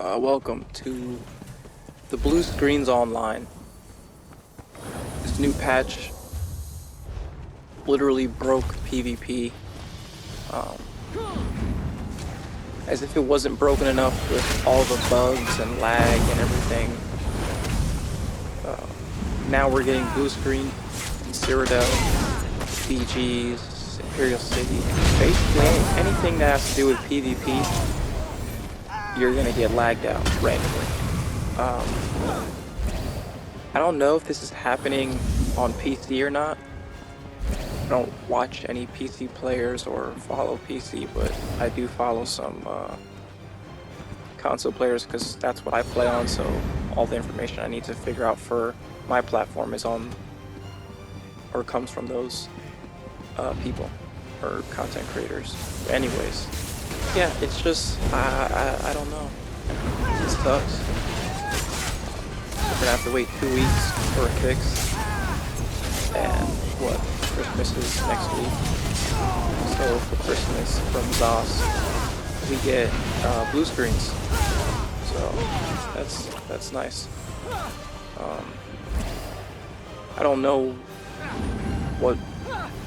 Welcome to the Blue Screens Online. This new patch literally broke PvP. As if it wasn't broken enough with all the bugs and lag and everything. Now we're getting blue screen in Cyrodiil, BGs, Imperial City, basically anything that has to do with PvP. You're gonna get lagged out randomly. I don't know if this is happening on PC or not. I don't watch any PC players or follow PC, but I do follow some console players because that's what I play on, so all the information I need to figure out for my platform is on or comes from those people or content creators. But anyways, yeah, it's just I don't know. It sucks. We're gonna have to wait 2 weeks for a fix, and what? Christmas is next week. So for Christmas from ZOS, we get blue screens. So that's nice. I don't know what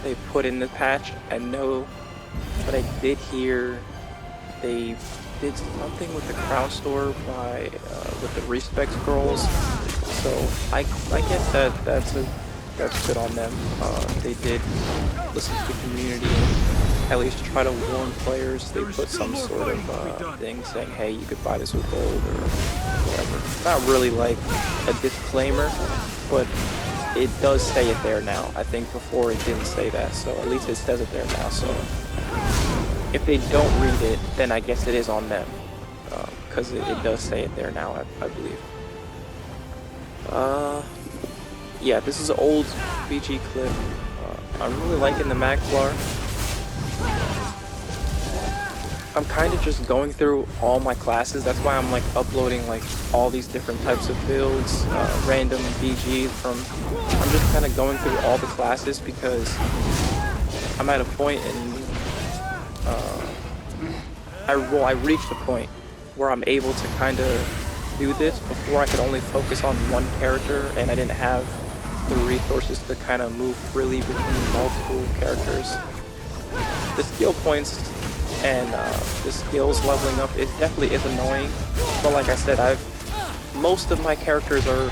they put in the patch. I know, but I did hear they did something with the crown store by with the respect scrolls. So I guess that's good on them. They did listen to the community and at least try to warn players. They put some sort of thing saying, hey, you could buy this with gold or whatever. Not really like a disclaimer, but it does say it there now. I think before it didn't say that, so at least it says it there now. So if they don't read it, then I guess it is on them, because it does say it there now, I believe. Yeah, this is an old BG clip. I'm really liking the Magplar. I'm kind of just going through all my classes. That's why I'm like uploading like all these different types of builds, random BGs from. I'm just kind of going through all the classes because I'm at a point in. I reached a point where I'm able to kind of do this. Before I could only focus on one character, and I didn't have the resources to kind of move freely between multiple characters. The skill points and the skills leveling up, it definitely is annoying. But like I said, most of my characters are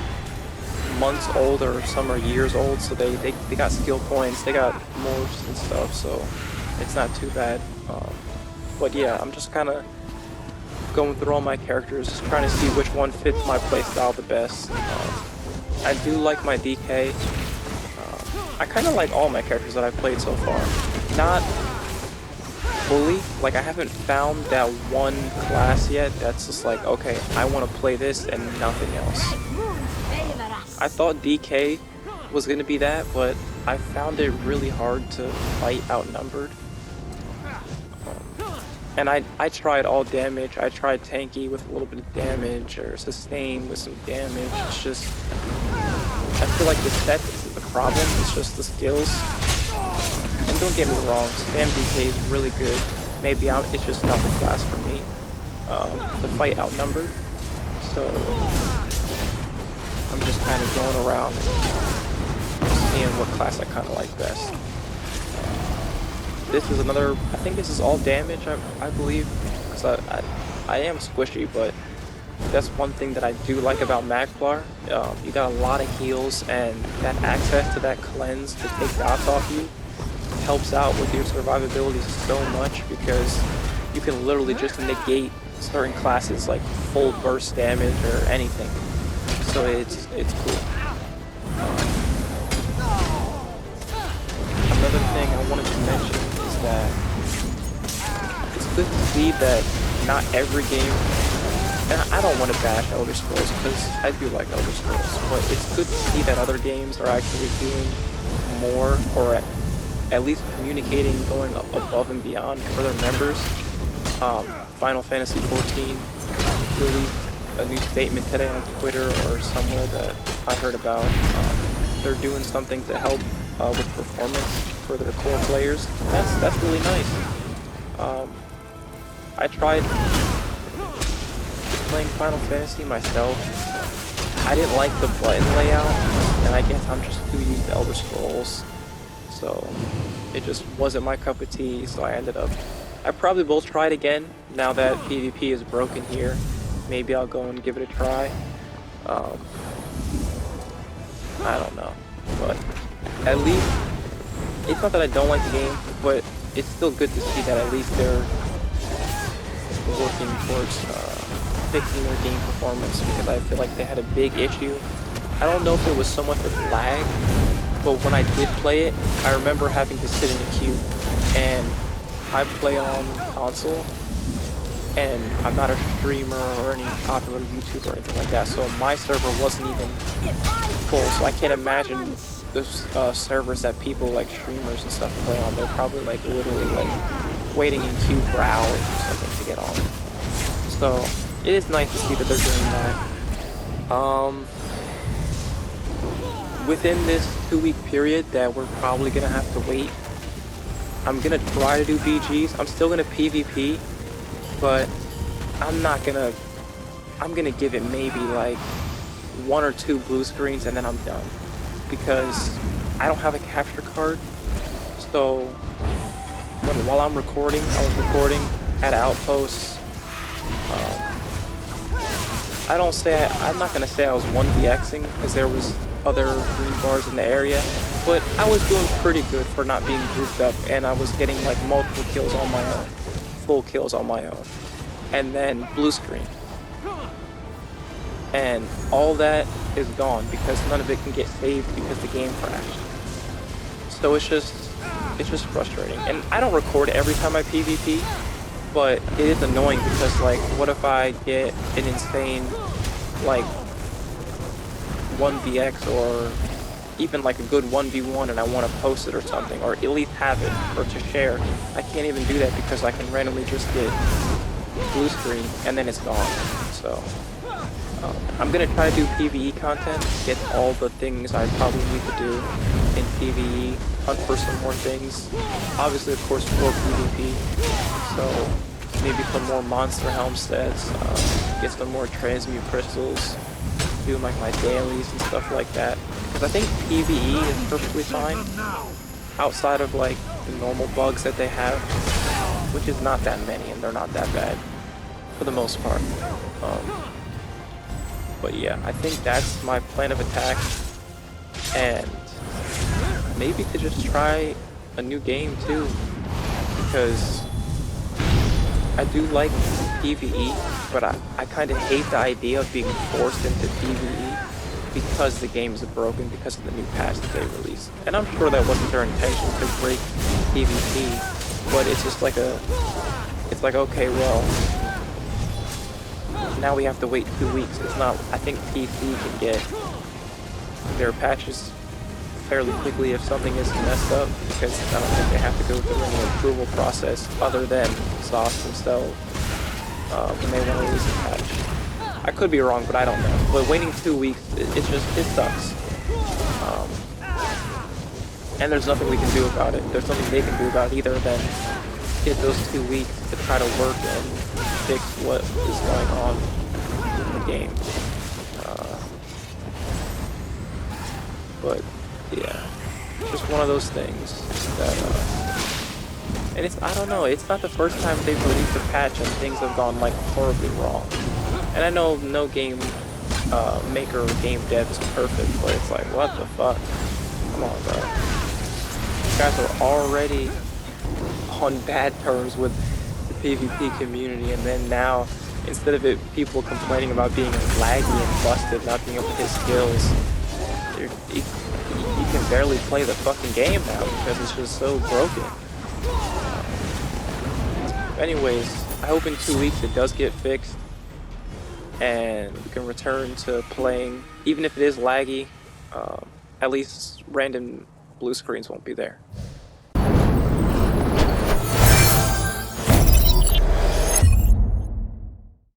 months old or some are years old, so they got skill points, they got morphs and stuff, so it's not too bad. But yeah, I'm just kind of going through all my characters, just trying to see which one fits my playstyle the best. I do like my DK. I kind of like all my characters that I've played so far. Not fully, like I haven't found that one class yet that's just like, okay, I want to play this and nothing else. I thought DK was going to be that, but I found it really hard to fight outnumbered. And I tried all damage. I tried tanky with a little bit of damage, or sustain with some damage. It's just, I feel like the set isn't the problem, it's just the skills. And don't get me wrong, spam DK is really good. Maybe it's just not the class for me to fight outnumbered. So I'm just kind of going around seeing what class I kind of like best. This is another, I think this is all damage, I believe, because I am squishy, but that's one thing that I do like about Magplar. You got a lot of heals, and that access to that cleanse to take dots off you helps out with your survivability so much, because you can literally just negate certain classes like full burst damage or anything. So it's cool. Another thing I wanted to mention is that it's good to see that not every game, and I don't want to bash Elder Scrolls because I do like Elder Scrolls, but it's good to see that other games are actually doing more, or at least communicating, going above and beyond for their members. Final Fantasy XIV released a new statement today on Twitter or somewhere that I heard about. They're doing something to help with performance for their core players. That's really nice. I tried playing Final Fantasy myself, I didn't like the button layout, and I guess I'm just too used to Elder Scrolls, so it just wasn't my cup of tea, so I probably will try it again, now that PvP is broken here. Maybe I'll go and give it a try. I don't know, but at least, it's not that I don't like the game, but it's still good to see that at least they're working towards fixing their game performance, because I feel like they had a big issue. I don't know if it was so much with lag, but when I did play it, I remember having to sit in a queue, and I play on console, and I'm not a streamer or any popular YouTuber or anything like that, so my server wasn't even full, so I can't imagine the servers that people like streamers and stuff play on. They're probably like literally like waiting in queue for hours or something to get on. So it is nice to see that they're doing that. Within this 2-week period that we're probably gonna have to wait, I'm gonna try to do BGs. I'm still gonna PvP, but I'm gonna give it maybe like 1 or 2 blue screens and then I'm done, because I don't have a capture card. So while I'm recording, I was recording at Outposts. I'm not gonna say I was 1vxing, because there was other green bars in the area, but I was doing pretty good for not being grouped up, and I was getting like multiple kills on my own, full kills on my own, and then blue screen, and all that is gone because none of it can get saved because the game crashed. So it's just frustrating, and I don't record every time I PvP, but it is annoying because, like, what if I get an insane like 1vx or even like a good 1v1 and I want to post it or something, or at least have it or to share? I can't even do that because I can randomly just get blue screen and then it's gone. So I'm gonna try to do PvE content, get all the things I probably need to do in PvE, hunt for some more things, obviously of course for PvP, so maybe some more monster helmsteads, get some more transmute crystals, do like my dailies and stuff like that, because I think PvE is perfectly fine outside of like the normal bugs that they have, which is not that many and they're not that bad for the most part. But yeah, I think that's my plan of attack, and maybe to just try a new game too, because I do like PvE, but I kind of hate the idea of being forced into PvE because the game is broken because of the new patch that they released. And I'm sure that wasn't their intention to break PvP, but it's just like it's like, okay, well, now we have to wait 2 weeks. It's not, I think PC can get their patches fairly quickly if something is messed up, because I don't think they have to go through any approval process other than Sauce themselves when they want to release a patch. I could be wrong, but I don't know. But waiting 2 weeks, it sucks. And there's nothing we can do about it. There's nothing they can do about it either than get those 2 weeks to try to work and fix what is going on in the game. But yeah, just one of those things that, and I don't know, it's not the first time they've released a patch and things have gone like horribly wrong. And I know no game maker or game dev is perfect, but it's like, what the fuck? Come on, bro. You guys are already on bad terms with the PvP community, and then now, instead of people complaining about being laggy and busted, not being able to hit skills, you can barely play the fucking game now because it's just so broken. Anyways, I hope in 2 weeks it does get fixed and we can return to playing, even if it is laggy. At least random blue screens won't be there.